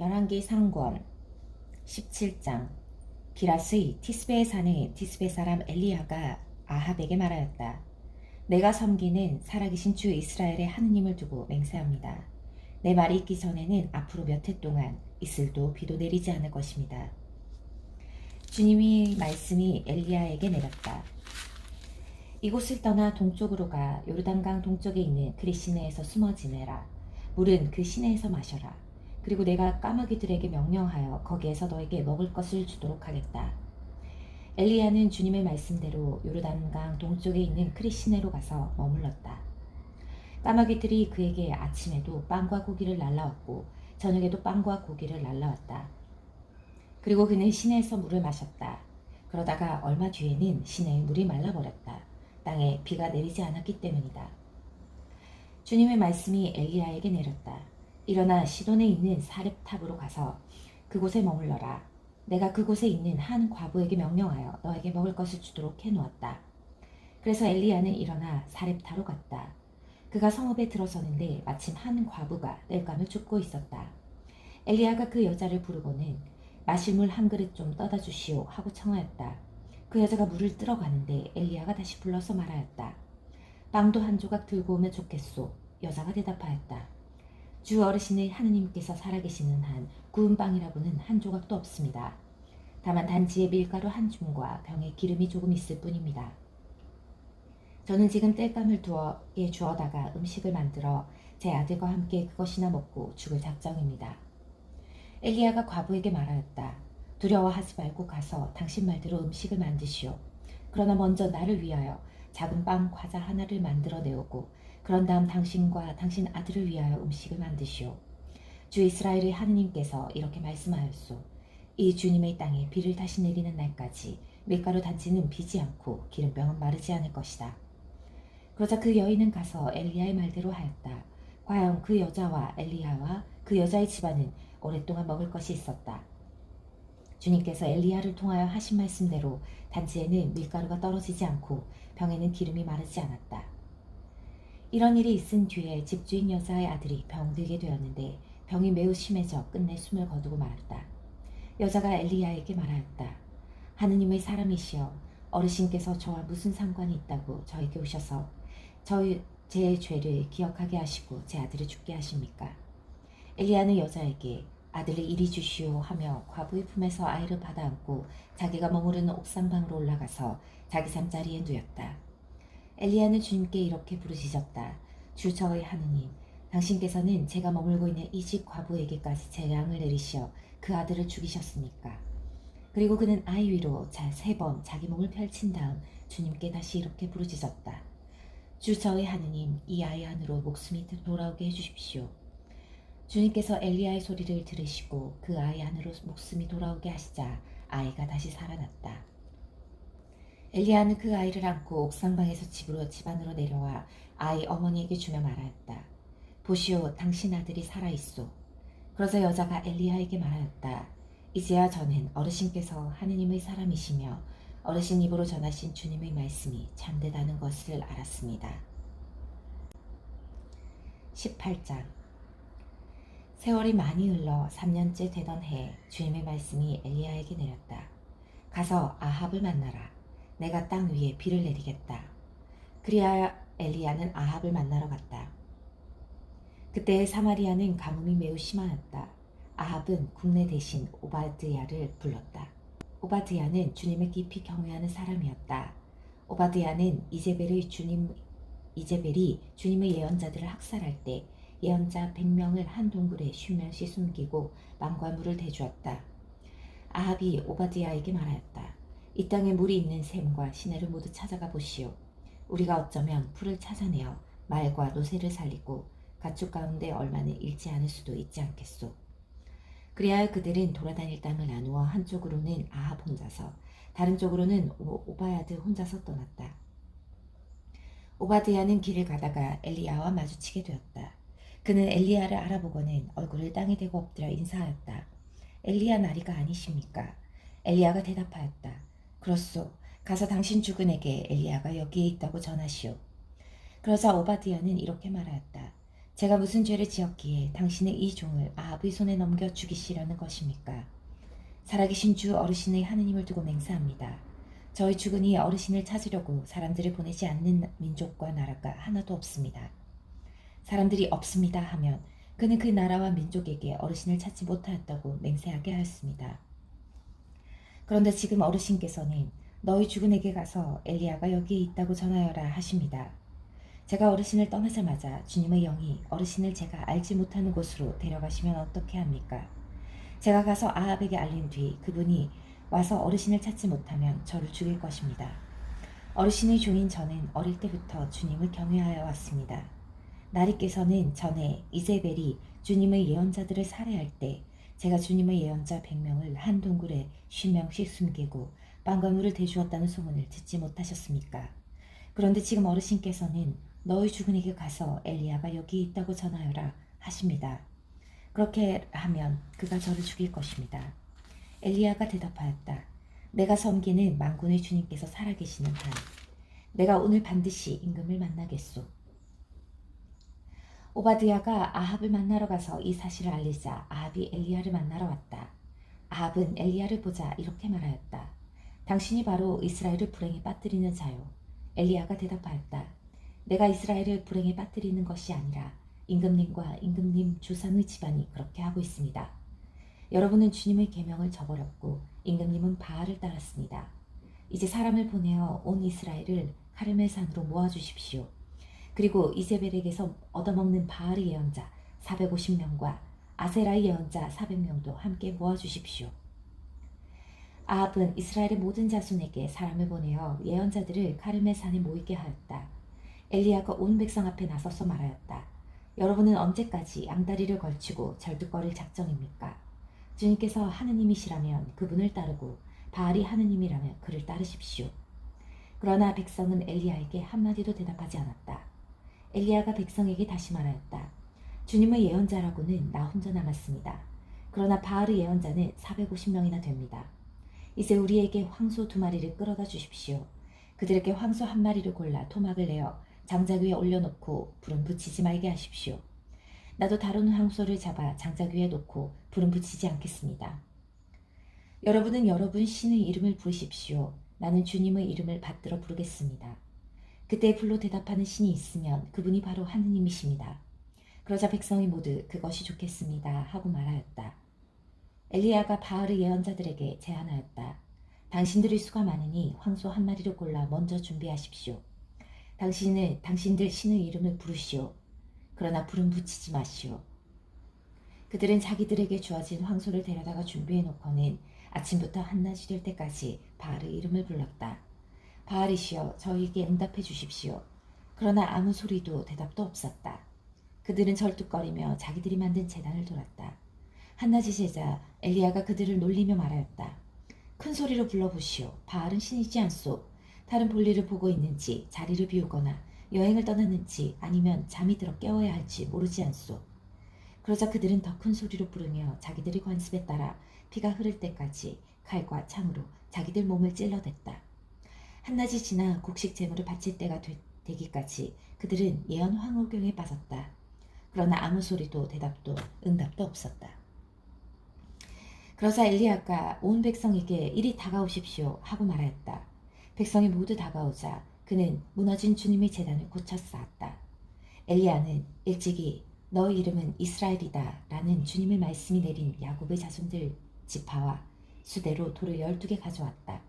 열왕기 상권 17장. 기라스의 티스베에 사는 티스베 사람 엘리야가 아합에게 말하였다. 내가 섬기는 살아계신 주 이스라엘의 하느님을 두고 맹세합니다. 내 말이 있기 전에는 앞으로 몇 해 동안 이슬도 비도 내리지 않을 것입니다. 주님의 말씀이 엘리야에게 내렸다. 이곳을 떠나 동쪽으로 가 요르단강 동쪽에 있는 그리 시내에서 숨어 지내라. 물은 그 시내에서 마셔라. 그리고 내가 까마귀들에게 명령하여 거기에서 너에게 먹을 것을 주도록 하겠다. 엘리야는 주님의 말씀대로 요르단강 동쪽에 있는 그리 시내로 가서 머물렀다. 까마귀들이 그에게 아침에도 빵과 고기를 날라왔고 저녁에도 빵과 고기를 날라왔다. 그리고 그는 시내에서 물을 마셨다. 그러다가 얼마 뒤에는 시내의 물이 말라버렸다. 땅에 비가 내리지 않았기 때문이다. 주님의 말씀이 엘리야에게 내렸다. 일어나 시돈에 있는 사렙탑으로 가서 그곳에 머물러라. 내가 그곳에 있는 한 과부에게 명령하여 너에게 먹을 것을 주도록 해놓았다. 그래서 엘리야는 일어나 사렙타로 갔다. 그가 성읍에 들어서는데 마침 한 과부가 땔감을 줍고 있었다. 엘리야가 그 여자를 부르고는 마실 물 한 그릇 좀 떠다 주시오 하고 청하였다. 그 여자가 물을 뜨러 가는데 엘리야가 다시 불러서 말하였다. 빵도 한 조각 들고 오면 좋겠소. 여자가 대답하였다. 주 어르신의 하느님께서 살아계시는 한 구운 빵이라고는 한 조각도 없습니다. 다만 단지에 밀가루 한 줌과 병에 기름이 조금 있을 뿐입니다. 저는 지금 땔감을 주어다가 음식을 만들어 제 아들과 함께 그것이나 먹고 죽을 작정입니다. 엘리야가 과부에게 말하였다. 두려워하지 말고 가서 당신 말대로 음식을 만드시오. 그러나 먼저 나를 위하여 작은 빵 과자 하나를 만들어 내오고 그런 다음 당신과 당신 아들을 위하여 음식을 만드시오. 주 이스라엘의 하느님께서 이렇게 말씀하였소. 이 주님의 땅에 비를 다시 내리는 날까지 밀가루 단지는 비지 않고 기름병은 마르지 않을 것이다. 그러자 그 여인은 가서 엘리야의 말대로 하였다. 과연 그 여자와 엘리야와 그 여자의 집안은 오랫동안 먹을 것이 있었다. 주님께서 엘리야를 통하여 하신 말씀대로 단지에는 밀가루가 떨어지지 않고 병에는 기름이 마르지 않았다. 이런 일이 있은 뒤에 집주인 여자의 아들이 병들게 되었는데 병이 매우 심해져 끝내 숨을 거두고 말았다. 여자가 엘리야에게 말하였다. 하느님의 사람이시여, 어르신께서 저와 무슨 상관이 있다고 저에게 오셔서 제 죄를 기억하게 하시고 제 아들을 죽게 하십니까? 엘리야는 여자에게 아들을 이리 주시오 하며 과부의 품에서 아이를 받아 안고 자기가 머무르는 옥상방으로 올라가서 자기 잠자리에 누웠다. 엘리야는 주님께 이렇게 부르짖었다. 주 저의 하느님, 당신께서는 제가 머물고 있는 이 집 과부에게까지 재앙을 내리시어 그 아들을 죽이셨으니까. 그리고 그는 아이 위로 3번 자기 몸을 펼친 다음 주님께 다시 이렇게 부르짖었다. 주 저의 하느님, 이 아이 안으로 목숨이 돌아오게 해주십시오. 주님께서 엘리야의 소리를 들으시고 그 아이 안으로 목숨이 돌아오게 하시자 아이가 다시 살아났다. 엘리야는 그 아이를 안고 옥상방에서 집 안으로 내려와 아이 어머니에게 주며 말하였다. 보시오, 당신 아들이 살아있소. 그러자 여자가 엘리야에게 말하였다. 이제야 저는 어르신께서 하느님의 사람이시며 어르신 입으로 전하신 주님의 말씀이 참되다는 것을 알았습니다. 18장. 세월이 많이 흘러 3년째 되던 해에 주님의 말씀이 엘리야에게 내렸다. 가서 아합을 만나라. 내가 땅 위에 비를 내리겠다. 그리하여 엘리야는 아합을 만나러 갔다. 그때 사마리아는 가뭄이 매우 심하였다. 아합은 국내 대신 오바드야를 불렀다. 오바드야는 주님을 깊이 경외하는 사람이었다. 오바드야는 이제벨이 주님의 예언자들을 학살할 때 예언자 100명을 한 동굴에 50명씩 숨기고 빵과 물을 대주었다. 아합이 오바드야에게 말하였다. 이 땅에 물이 있는 샘과 시내를 모두 찾아가 보시오. 우리가 어쩌면 풀을 찾아내어 말과 노새를 살리고 가축 가운데 얼마는 잃지 않을 수도 있지 않겠소. 그리하여 그들은 돌아다닐 땅을 나누어 한쪽으로는 아합 혼자서 다른 쪽으로는 오바야드 혼자서 떠났다. 오바드야는 길을 가다가 엘리야와 마주치게 되었다. 그는 엘리야를 알아보고는 얼굴을 땅에 대고 엎드려 인사하였다. 엘리야 나리가 아니십니까? 엘리야가 대답하였다. 그렇소. 가서 당신 주군에게 엘리야가 여기에 있다고 전하시오. 그러자 오바드야는 이렇게 말하였다. 제가 무슨 죄를 지었기에 당신의 이 종을 아합의 손에 넘겨 죽이시려는 것입니까? 살아계신 주 어르신의 하느님을 두고 맹세합니다. 저희 주군이 어르신을 찾으려고 사람들을 보내지 않는 민족과 나라가 하나도 없습니다. 사람들이 없습니다 하면 그는 그 나라와 민족에게 어르신을 찾지 못하였다고 맹세하게 하였습니다. 그런데 지금 어르신께서는 너희 주군에게 가서 엘리야가 여기에 있다고 전하여라 하십니다. 제가 어르신을 떠나자마자 주님의 영이 어르신을 제가 알지 못하는 곳으로 데려가시면 어떻게 합니까? 제가 가서 아합에게 알린 뒤 그분이 와서 어르신을 찾지 못하면 저를 죽일 것입니다. 어르신의 종인 저는 어릴 때부터 주님을 경외하여 왔습니다. 나리께서는 전에 이세벨이 주님의 예언자들을 살해할 때 제가 주님의 예언자 100명을 한 동굴에 50명씩 숨기고 빵과 물을 대주었다는 소문을 듣지 못하셨습니까? 그런데 지금 어르신께서는 너희 주군에게 가서 엘리야가 여기 있다고 전하여라 하십니다. 그렇게 하면 그가 저를 죽일 것입니다. 엘리야가 대답하였다. 내가 섬기는 만군의 주님께서 살아계시는 한 내가 오늘 반드시 임금을 만나겠소. 오바드야가 아합을 만나러 가서 이 사실을 알리자 아합이 엘리야를 만나러 왔다. 아합은 엘리야를 보자 이렇게 말하였다. 당신이 바로 이스라엘을 불행에 빠뜨리는 자요. 엘리야가 대답하였다. 내가 이스라엘을 불행에 빠뜨리는 것이 아니라 임금님과 임금님 조상의 집안이 그렇게 하고 있습니다. 여러분은 주님의 계명을 저버렸고 임금님은 바알을 따랐습니다. 이제 사람을 보내어 온 이스라엘을 카르멜 산으로 모아주십시오. 그리고 이세벨에게서 얻어먹는 바알의 예언자 450명과 아세라의 예언자 400명도 함께 모아주십시오. 아합은 이스라엘의 모든 자손에게 사람을 보내어 예언자들을 카르멜 산에 모이게 하였다. 엘리야가 온 백성 앞에 나서서 말하였다. 여러분은 언제까지 양다리를 걸치고 절뚝거릴 작정입니까? 주님께서 하느님이시라면 그분을 따르고 바알이 하느님이라면 그를 따르십시오. 그러나 백성은 엘리야에게 한마디도 대답하지 않았다. 엘리야가 백성에게 다시 말하였다. 주님의 예언자라고는 나 혼자 남았습니다. 그러나 바알의 예언자는 450명이나 됩니다. 이제 우리에게 황소 2마리를 끌어다 주십시오. 그들에게 황소 1마리를 골라 토막을 내어 장작 위에 올려놓고 불은 붙이지 말게 하십시오. 나도 다른 황소를 잡아 장작 위에 놓고 불은 붙이지 않겠습니다. 여러분은 여러분 신의 이름을 부르십시오. 나는 주님의 이름을 받들어 부르겠습니다. 그때 불로 대답하는 신이 있으면 그분이 바로 하느님이십니다. 그러자 백성이 모두 그것이 좋겠습니다 하고 말하였다. 엘리야가 바알의 예언자들에게 제안하였다. 당신들의 수가 많으니 황소 1마리를 골라 먼저 준비하십시오. 당신들 신의 이름을 부르시오. 그러나 불은 붙이지 마시오. 그들은 자기들에게 주어진 황소를 데려다가 준비해 놓고는 아침부터 한낮이 될 때까지 바알의 이름을 불렀다. 바알이시여 저희에게 응답해 주십시오. 그러나 아무 소리도 대답도 없었다. 그들은 절뚝거리며 자기들이 만든 제단을 돌았다. 한낮이 새자 엘리야가 그들을 놀리며 말하였다. 큰 소리로 불러보시오. 바알은 신이지 않소. 다른 볼일을 보고 있는지 자리를 비우거나 여행을 떠났는지 아니면 잠이 들어 깨워야 할지 모르지 않소. 그러자 그들은 더 큰 소리로 부르며 자기들의 관습에 따라 피가 흐를 때까지 칼과 창으로 자기들 몸을 찔러댔다. 한낮이 지나 곡식 제물을 바칠 때가 되기까지 그들은 예언 황홀경에 빠졌다. 그러나 아무 소리도 대답도 응답도 없었다. 그러자 엘리야가 온 백성에게 이리 다가오십시오 하고 말하였다. 백성이 모두 다가오자 그는 무너진 주님의 제단을 고쳐 쌓았다. 엘리야는 일찍이 너의 이름은 이스라엘이다 라는 주님의 말씀이 내린 야곱의 자손들 지파와 수대로 돌을 12개 가져왔다.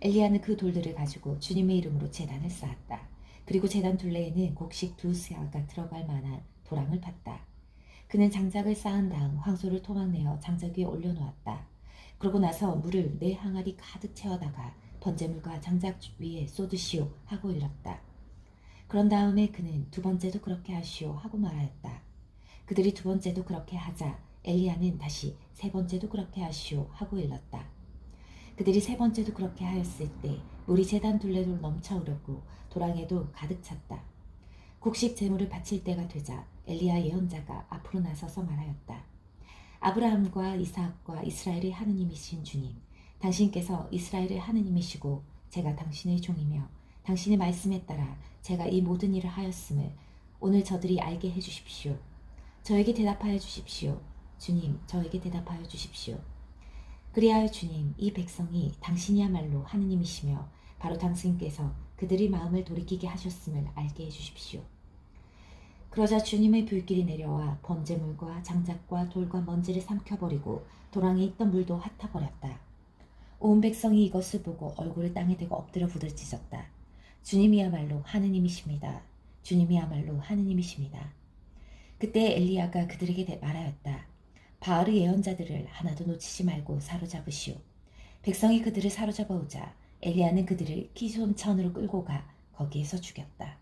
엘리야는 그 돌들을 가지고 주님의 이름으로 제단을 쌓았다. 그리고 제단 둘레에는 곡식 2세아가 들어갈 만한 도랑을 팠다. 그는 장작을 쌓은 다음 황소를 토막내어 장작 위에 올려놓았다. 그러고 나서 물을 4항아리 가득 채워다가 번제물과 장작 위에 쏟으시오 하고 일렀다. 그런 다음에 그는 2번째도 그렇게 하시오 하고 말하였다. 그들이 2번째도 그렇게 하자 엘리야는 다시 3번째도 그렇게 하시오 하고 일렀다. 그들이 3번째도 그렇게 하였을 때 물이 제단 둘레로 넘쳐흐르고 도랑에도 가득 찼다. 곡식 제물을 바칠 때가 되자 엘리야 예언자가 앞으로 나서서 말하였다. 아브라함과 이삭과 이스라엘의 하느님이신 주님, 당신께서 이스라엘의 하느님이시고 제가 당신의 종이며 당신의 말씀에 따라 제가 이 모든 일을 하였음을 오늘 저들이 알게 해 주십시오. 저에게 대답하여 주십시오. 주님, 저에게 대답하여 주십시오. 그리하여 주님, 이 백성이 당신이야말로 하느님이시며 바로 당신께서 그들의 마음을 돌이키게 하셨음을 알게 해주십시오. 그러자 주님의 불길이 내려와 번제물과 장작과 돌과 먼지를 삼켜버리고 도랑에 있던 물도 핫아버렸다. 온 백성이 이것을 보고 얼굴을 땅에 대고 엎드려 부들짖었다. 주님이야말로 하느님이십니다. 주님이야말로 하느님이십니다. 그때 엘리야가 그들에게 말하였다. 바알의 예언자들을 하나도 놓치지 말고 사로잡으시오. 백성이 그들을 사로잡아 오자 엘리야는 그들을 기손천으로 끌고 가 거기에서 죽였다.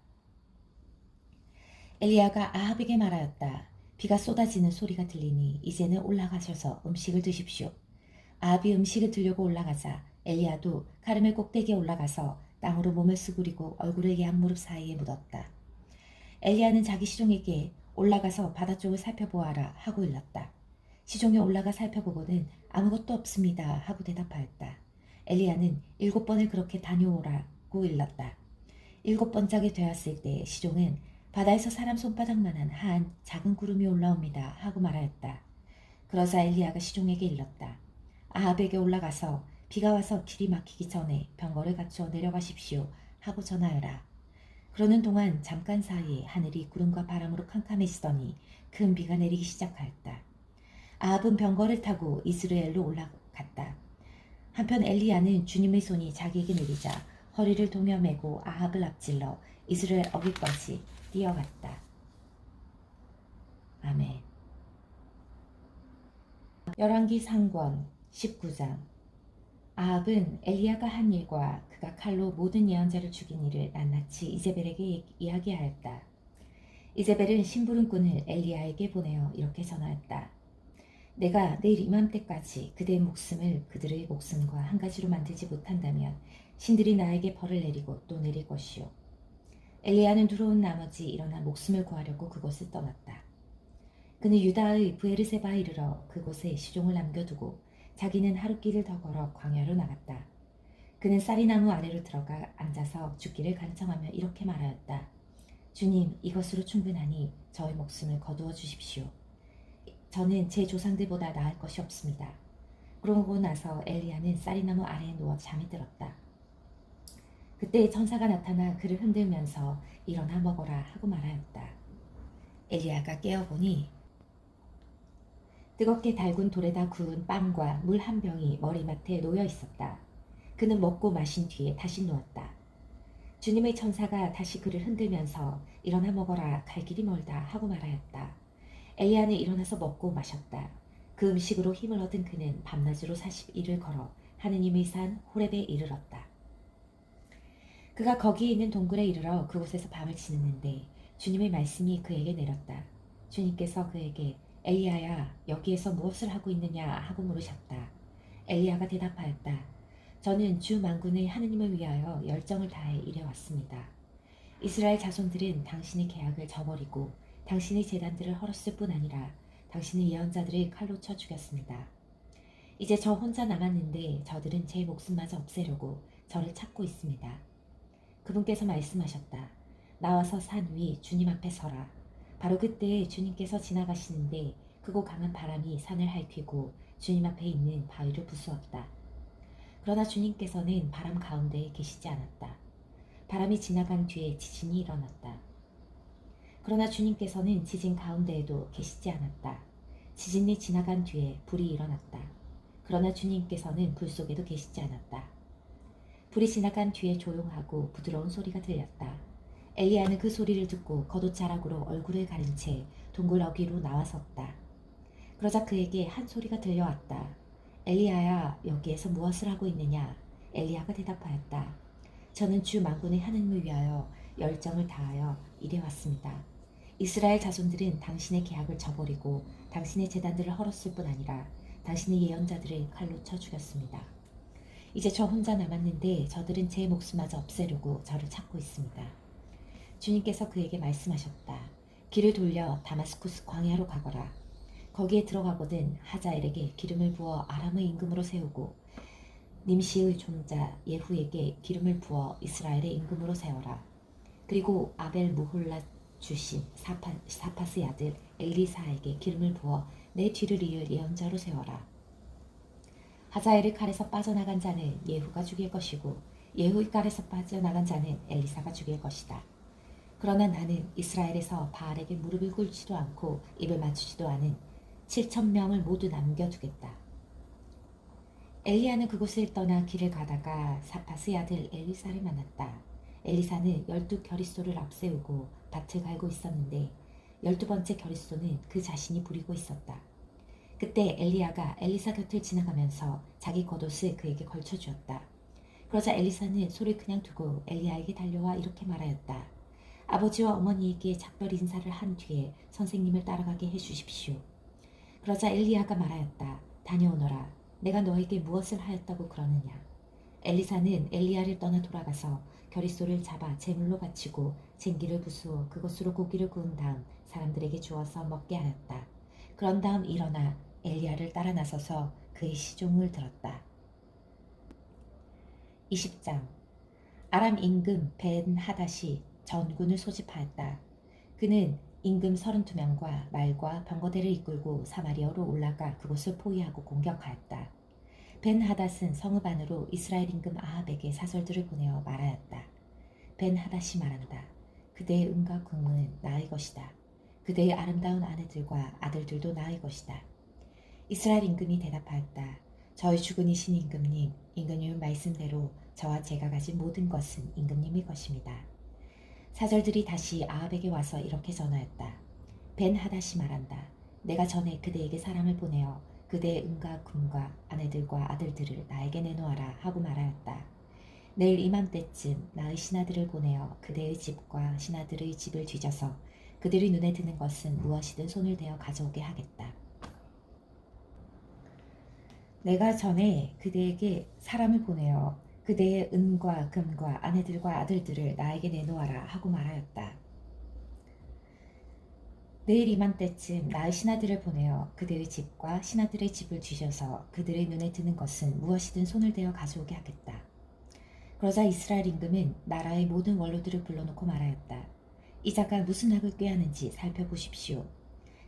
엘리야가 아합에게 말하였다. 비가 쏟아지는 소리가 들리니 이제는 올라가셔서 음식을 드십시오. 아합이 음식을 들려고 올라가자 엘리야도 가르멜 꼭대기에 올라가서 땅으로 몸을 수그리고 얼굴을 양무릎 사이에 묻었다. 엘리야는 자기 시종에게 올라가서 바다 쪽을 살펴보아라 하고 일렀다. 시종이 올라가 살펴보고는 아무것도 없습니다 하고 대답하였다. 엘리야는 7번을 그렇게 다녀오라고 일렀다. 7번짝이 되었을 때 시종은 바다에서 사람 손바닥만한 한 작은 구름이 올라옵니다 하고 말하였다. 그러자 엘리야가 시종에게 일렀다. 아합에게 올라가서 비가 와서 길이 막히기 전에 병거를 갖추어 내려가십시오 하고 전하여라. 그러는 동안 잠깐 사이에 하늘이 구름과 바람으로 캄캄해지더니 큰 비가 내리기 시작하였다. 아합은 병거를 타고 이스라엘로 올라갔다. 한편 엘리야는 주님의 손이 자기에게 내리자 허리를 동여매고 아합을 앞질러 이스라엘 어귀까지 뛰어갔다. 아멘. 열왕기 상권 19장. 아합은 엘리야가 한 일과 그가 칼로 모든 예언자를 죽인 일을 낱낱이 이제벨에게 이야기하였다. 이제벨은 심부름꾼을 엘리야에게 보내어 이렇게 전하였다. 내가 내일 이맘때까지 그대의 목숨을 그들의 목숨과 한 가지로 만들지 못한다면 신들이 나에게 벌을 내리고 또 내릴 것이요. 엘리야는 두려운 나머지 일어나 목숨을 구하려고 그곳을 떠났다. 그는 유다의 브에르세바에 이르러 그곳에 시종을 남겨두고 자기는 하룻길을 더 걸어 광야로 나갔다. 그는 쌀이나무 아래로 들어가 앉아서 죽기를 간청하며 이렇게 말하였다. 주님, 이것으로 충분하니 저의 목숨을 거두어 주십시오. 저는 제 조상들보다 나을 것이 없습니다. 그러고 나서 엘리야는 쌀이나무 아래에 누워 잠이 들었다. 그때 천사가 나타나 그를 흔들면서 일어나 먹어라 하고 말하였다. 엘리야가 깨어보니 뜨겁게 달군 돌에다 구운 빵과 물 한 병이 머리맡에 놓여 있었다. 그는 먹고 마신 뒤에 다시 누웠다. 주님의 천사가 다시 그를 흔들면서 일어나 먹어라, 갈 길이 멀다 하고 말하였다. 엘리야는 일어나서 먹고 마셨다. 그 음식으로 힘을 얻은 그는 밤낮으로 40일을 걸어 하느님의 산 호렙에 이르렀다. 그가 거기에 있는 동굴에 이르러 그곳에서 밤을 지냈는데 주님의 말씀이 그에게 내렸다. 주님께서 그에게 엘리야야, 여기에서 무엇을 하고 있느냐 하고 물으셨다. 엘리야가 대답하였다. 저는 주 만군의 하느님을 위하여 열정을 다해 이래 왔습니다. 이스라엘 자손들은 당신의 계약을 저버리고 당신의 제단들을 헐었을 뿐 아니라 당신의 예언자들을 칼로 쳐 죽였습니다. 이제 저 혼자 남았는데 저들은 제 목숨마저 없애려고 저를 찾고 있습니다. 그분께서 말씀하셨다. 나와서 산 위 주님 앞에 서라. 바로 그때 주님께서 지나가시는데 크고 강한 바람이 산을 핥히고 주님 앞에 있는 바위를 부수었다. 그러나 주님께서는 바람 가운데에 계시지 않았다. 바람이 지나간 뒤에 지진이 일어났다. 그러나 주님께서는 지진 가운데에도 계시지 않았다. 지진이 지나간 뒤에 불이 일어났다. 그러나 주님께서는 불 속에도 계시지 않았다. 불이 지나간 뒤에 조용하고 부드러운 소리가 들렸다. 엘리야는 그 소리를 듣고 겉옷자락으로 얼굴을 가린 채 동굴 어귀로 나와섰다. 그러자 그에게 한 소리가 들려왔다. 엘리야야, 여기에서 무엇을 하고 있느냐? 엘리야가 대답하였다. 저는 주 만군의 하느님을 위하여 열정을 다하여 이래 왔습니다. 이스라엘 자손들은 당신의 계약을 저버리고 당신의 제단들을 헐었을 뿐 아니라 당신의 예언자들을 칼로 쳐 죽였습니다. 이제 저 혼자 남았는데 저들은 제 목숨마저 없애려고 저를 찾고 있습니다. 주님께서 그에게 말씀하셨다. 길을 돌려 다마스쿠스 광야로 가거라. 거기에 들어가거든 하자엘에게 기름을 부어 아람의 임금으로 세우고 님시의 종자 예후에게 기름을 부어 이스라엘의 임금으로 세워라. 그리고 아벨 무홀라 주신 사파스의 아들 엘리사에게 기름을 부어 내 뒤를 이을 예언자로 세워라. 하자엘의 칼에서 빠져나간 자는 예후가 죽일 것이고 예후의 칼에서 빠져나간 자는 엘리사가 죽일 것이다. 그러나 나는 이스라엘에서 바알에게 무릎을 꿇지도 않고 입을 맞추지도 않은 7,000명을 모두 남겨두겠다. 엘리야는 그곳을 떠나 길을 가다가 사파스의 아들 엘리사를 만났다. 엘리사는 12겨릿소를 앞세우고 밭을 갈고 있었는데 12번째 겨릿소는 그 자신이 부리고 있었다. 그때 엘리야가 엘리사 곁을 지나가면서 자기 겉옷을 그에게 걸쳐주었다. 그러자 엘리사는 소를 그냥 두고 엘리야에게 달려와 이렇게 말하였다. 아버지와 어머니에게 작별 인사를 한 뒤에 선생님을 따라가게 해주십시오. 그러자 엘리야가 말하였다. 다녀오너라. 내가 너에게 무엇을 하였다고 그러느냐. 엘리사는 엘리야를 떠나 돌아가서 겨릿소를 잡아 제물로 바치고 쟁기를 부수어 그것으로 고기를 구운 다음 사람들에게 주어서 먹게 하였다. 그런 다음 일어나 엘리야를 따라 나서서 그의 시종을 들었다. 20장. 아람 임금 벤 하닷이 전군을 소집하였다. 그는 임금 32명과 말과 병거대를 이끌고 사마리아로 올라가 그곳을 포위하고 공격하였다. 벤 하닷은 성읍 안으로 이스라엘 임금 아합에게 사설들을 보내어 말하였다. 벤 하닷이 말한다. 그대의 은과 궁은 나의 것이다. 그대의 아름다운 아내들과 아들들도 나의 것이다. 이스라엘 임금이 대답하였다. 저희 주군이신 임금님, 임금님 말씀대로 저와 제가 가진 모든 것은 임금님의 것입니다. 사절들이 다시 아합에게 와서 이렇게 전하였다. 벤 하닷이 말한다. 내가 전에 그대에게 사람을 보내어 그대의 은과 금과 아내들과 아들들을 나에게 내놓아라 하고 말하였다. 내일 이맘때쯤 나의 신하들을 보내어 그대의 집과 신하들의 집을 뒤져서 그들이 눈에 드는 것은 무엇이든 손을 대어 가져오게 하겠다. 내가 전에 그대에게 사람을 보내어 그대의 은과 금과 아내들과 아들들을 나에게 내놓아라 하고 말하였다. 내일 이맘때쯤 나의 신하들을 보내어 그들의 집과 신하들의 집을 뒤져서 그들의 눈에 드는 것은 무엇이든 손을 대어 가져오게 하겠다. 그러자 이스라엘 임금은 나라의 모든 원로들을 불러놓고 말하였다. 이 자가 무슨 학을 꾀하는지 살펴보십시오.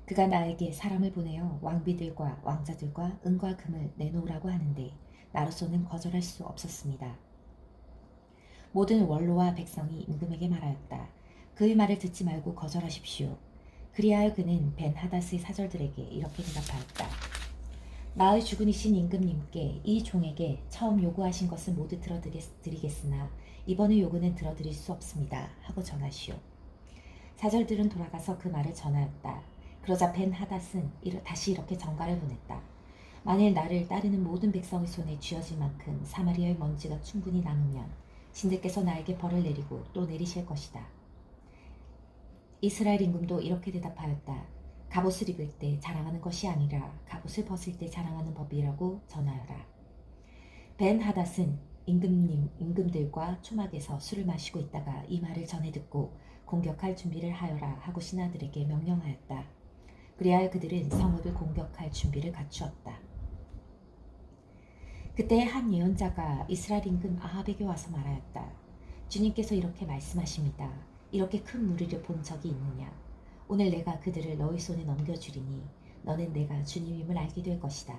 그가 나에게 사람을 보내어 왕비들과 왕자들과 은과 금을 내놓으라고 하는데 나로서는 거절할 수 없었습니다. 모든 원로와 백성이 임금에게 말하였다. 그의 말을 듣지 말고 거절하십시오. 그리하여 그는 벤 하닷의 사절들에게 이렇게 대답하였다. 나의 주군이신 임금님께 이 종에게 처음 요구하신 것은 모두 들어드리겠으나 이번의 요구는 들어드릴 수 없습니다. 하고 전하시오. 사절들은 돌아가서 그 말을 전하였다. 그러자 벤 하닷은 다시 이렇게 전가를 보냈다. 만일 나를 따르는 모든 백성의 손에 쥐어질 만큼 사마리아의 먼지가 충분히 남으면 신들께서 나에게 벌을 내리고 또 내리실 것이다. 이스라엘 임금도 이렇게 대답하였다. 갑옷을 입을 때 자랑하는 것이 아니라 갑옷을 벗을 때 자랑하는 법이라고 전하여라. 벤 하닷은 임금들과 초막에서 술을 마시고 있다가 이 말을 전해 듣고 공격할 준비를 하여라 하고 신하들에게 명령하였다. 그리하여 그들은 성읍을 공격할 준비를 갖추었다. 그때 한 예언자가 이스라엘 임금 아합에게 와서 말하였다. 주님께서 이렇게 말씀하십니다. 이렇게 큰 무리를 본 적이 있느냐? 오늘 내가 그들을 너희 손에 넘겨주리니 너는 내가 주님임을 알게 될 것이다.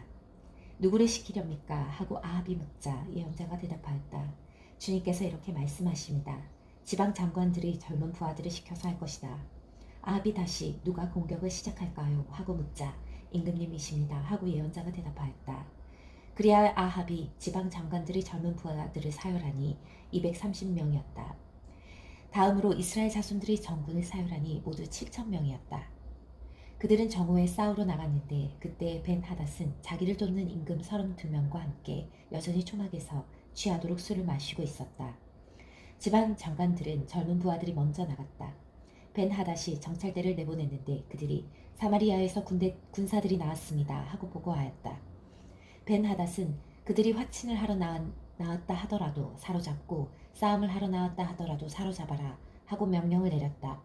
누구를 시키렵니까? 하고 아합이 묻자 예언자가 대답하였다. 주님께서 이렇게 말씀하십니다. 지방 장관들이 젊은 부하들을 시켜서 할 것이다. 아합이 다시 누가 공격을 시작할까요? 하고 묻자 임금님이십니다. 하고 예언자가 대답하였다. 그리하여 아합이 지방 장관들이 젊은 부하들을 사열하니 230명이었다. 다음으로 이스라엘 자손들이 정군을 사열하니 모두 7,000명이었다. 그들은 정오에 싸우러 나갔는데 그때 벤 하닷은 자기를 돕는 임금 32명과 함께 여전히 초막에서 취하도록 술을 마시고 있었다. 지방 장관들은 젊은 부하들이 먼저 나갔다. 벤 하닷이 정찰대를 내보냈는데 그들이 사마리아에서 군사들이 나왔습니다 하고 보고하였다. 벤 하닷은 그들이 화친을 하러 나왔다 하더라도 사로잡고 싸움을 하러 나왔다 하더라도 사로잡아라 하고 명령을 내렸다.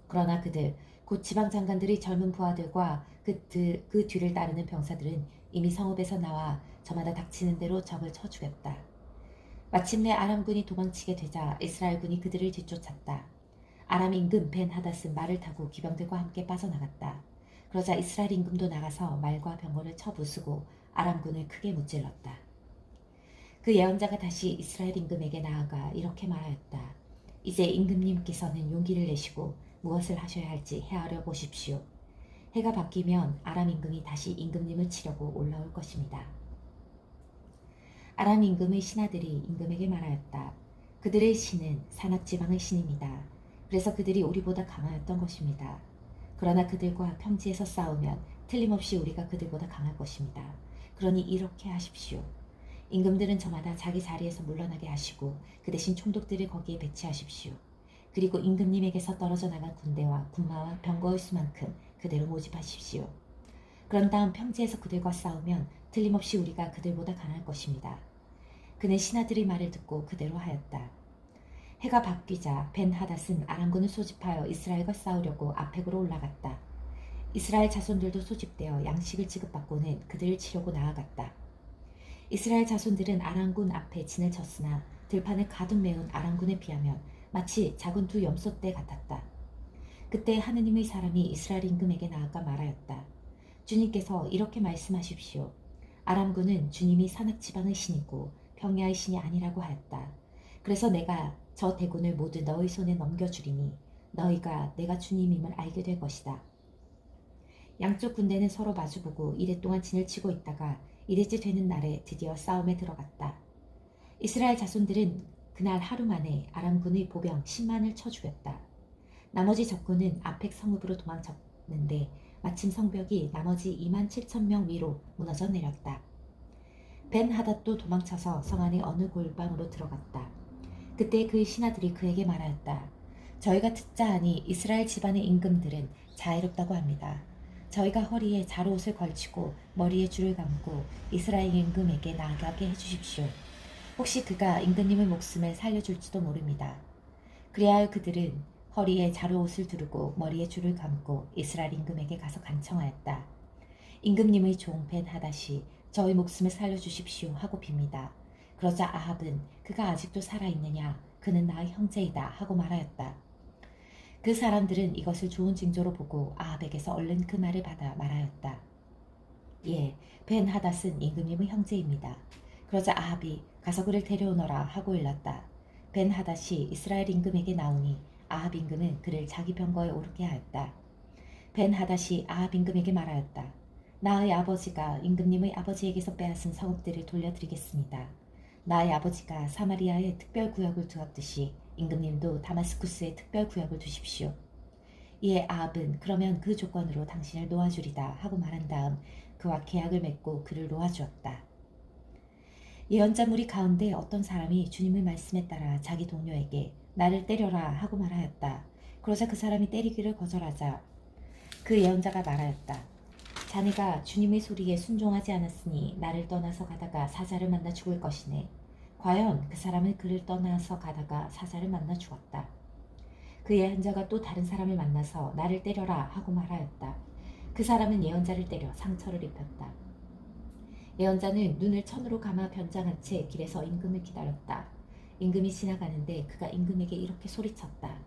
그러나 그들 곧 지방 장관들의 젊은 부하들과 그 뒤를 따르는 병사들은 이미 성읍에서 나와 저마다 닥치는 대로 적을 쳐 죽였다. 마침내 아람군이 도망치게 되자 이스라엘군이 그들을 뒤쫓았다. 아람 임금 벤 하닷은 말을 타고 기병들과 함께 빠져나갔다. 그러자 이스라엘 임금도 나가서 말과 병거를 쳐 부수고 아람군을 크게 무찔렀다. 그 예언자가 다시 이스라엘 임금에게 나아가 이렇게 말하였다. 이제 임금님께서는 용기를 내시고 무엇을 하셔야 할지 헤아려 보십시오. 해가 바뀌면 아람 임금이 다시 임금님을 치려고 올라올 것입니다. 아람 임금의 신하들이 임금에게 말하였다. 그들의 신은 산악지방의 신입니다. 그래서 그들이 우리보다 강하였던 것입니다. 그러나 그들과 평지에서 싸우면 틀림없이 우리가 그들보다 강할 것입니다. 그러니 이렇게 하십시오. 임금들은 저마다 자기 자리에서 물러나게 하시고 그 대신 총독들을 거기에 배치하십시오. 그리고 임금님에게서 떨어져 나간 군대와 군마와 병거의 수만큼 그대로 모집하십시오. 그런 다음 평지에서 그들과 싸우면 틀림없이 우리가 그들보다 강할 것입니다. 그는 신하들의 말을 듣고 그대로 하였다. 해가 바뀌자 벤 하닷은 아람군을 소집하여 이스라엘과 싸우려고 아펙으로 올라갔다. 이스라엘 자손들도 소집되어 양식을 지급받고는 그들을 치려고 나아갔다. 이스라엘 자손들은 아람군 앞에 진을 쳤으나 들판을 가득 메운 아람군에 비하면 마치 작은 두 염소떼 같았다. 그때 하느님의 사람이 이스라엘 임금에게 나아가 말하였다. 주님께서 이렇게 말씀하십시오. 아람군은 주님이 산악지방의 신이고 평야의 신이 아니라고 하였다. 그래서 내가 저 대군을 모두 너희 손에 넘겨주리니 너희가 내가 주님임을 알게 될 것이다. 양쪽 군대는 서로 마주보고 이랫동안 진을 치고 있다가 이랬지 되는 날에 드디어 싸움에 들어갔다. 이스라엘 자손들은 그날 하루 만에 아람군의 보병 10만을 쳐 죽였다. 나머지 적군은 아펙 성읍으로 도망쳤는데 마침 성벽이 나머지 2만 7천 명 위로 무너져 내렸다. 벤 하닷도 도망쳐서 성 안의 어느 골방으로 들어갔다. 그때 그의 신하들이 그에게 말하였다. 저희가 듣자 하니 이스라엘 집안의 임금들은 자애롭다고 합니다. 저희가 허리에 자루옷을 걸치고 머리에 줄을 감고 이스라엘 임금에게 나가게 해주십시오. 혹시 그가 임금님의 목숨을 살려줄지도 모릅니다. 그리하여 그들은 허리에 자루옷을 두르고 머리에 줄을 감고 이스라엘 임금에게 가서 간청하였다. 임금님의 종 벤 하닷이 저희 목숨을 살려주십시오 하고 빕니다. 그러자 아합은 그가 아직도 살아있느냐 그는 나의 형제이다 하고 말하였다. 그 사람들은 이것을 좋은 징조로 보고 아합에게서 얼른 그 말을 받아 말하였다. 예, 벤 하닷은 임금님의 형제입니다. 그러자 아합이 가서 그를 데려오너라 하고 일렀다. 벤 하닷이 이스라엘 임금에게 나오니 아합 임금은 그를 자기 병거에 오르게 하였다. 벤 하닷이 아합 임금에게 말하였다. 나의 아버지가 임금님의 아버지에게서 빼앗은 성읍들을 돌려드리겠습니다. 나의 아버지가 사마리아에 특별구역을 두었듯이 임금님도 다마스쿠스에 특별구역을 두십시오. 이에 아합은 그러면 그 조건으로 당신을 놓아주리다 하고 말한 다음 그와 계약을 맺고 그를 놓아주었다. 예언자 무리 가운데 어떤 사람이 주님의 말씀에 따라 자기 동료에게 나를 때려라 하고 말하였다. 그러자 그 사람이 때리기를 거절하자 그 예언자가 말하였다. 자네가 주님의 소리에 순종하지 않았으니 나를 떠나서 가다가 사자를 만나 죽을 것이네. 과연 그 사람은 그를 떠나서 가다가 사자를 만나 죽었다. 그 예언자가 또 다른 사람을 만나서 나를 때려라 하고 말하였다. 그 사람은 예언자를 때려 상처를 입혔다. 예언자는 눈을 천으로 감아 변장한 채 길에서 임금을 기다렸다. 임금이 지나가는데 그가 임금에게 이렇게 소리쳤다.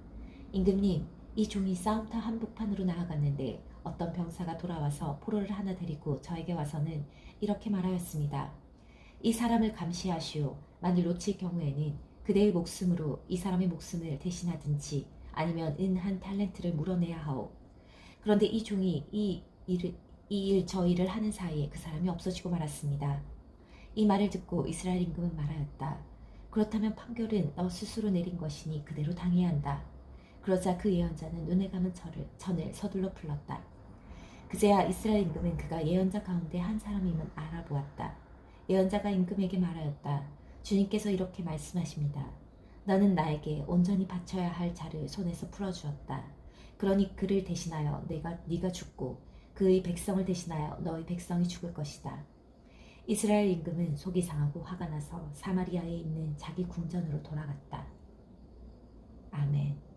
임금님, 이 종이 싸움터 한복판으로 나아갔는데 어떤 병사가 돌아와서 포로를 하나 데리고 저에게 와서는 이렇게 말하였습니다. 이 사람을 감시하시오. 만일 놓칠 경우에는 그대의 목숨으로 이 사람의 목숨을 대신하든지 아니면 은 한 탈렌트를 물어내야 하오. 그런데 이 종이 이 일 저 일을 하는 사이에 그 사람이 없어지고 말았습니다. 이 말을 듣고 이스라엘 임금은 말하였다. 그렇다면 판결은 너 스스로 내린 것이니 그대로 당해야 한다. 그러자 그 예언자는 눈에 감은 천을 서둘러 풀렀다. 그제야 이스라엘 임금은 그가 예언자 가운데 한 사람임을 알아보았다. 예언자가 임금에게 말하였다. 주님께서 이렇게 말씀하십니다. 너는 나에게 온전히 바쳐야 할 자를 손에서 풀어주었다. 그러니 그를 대신하여 네가 죽고 그의 백성을 대신하여 너희 백성이 죽을 것이다. 이스라엘 임금은 속이 상하고 화가 나서 사마리아에 있는 자기 궁전으로 돌아갔다. 아멘.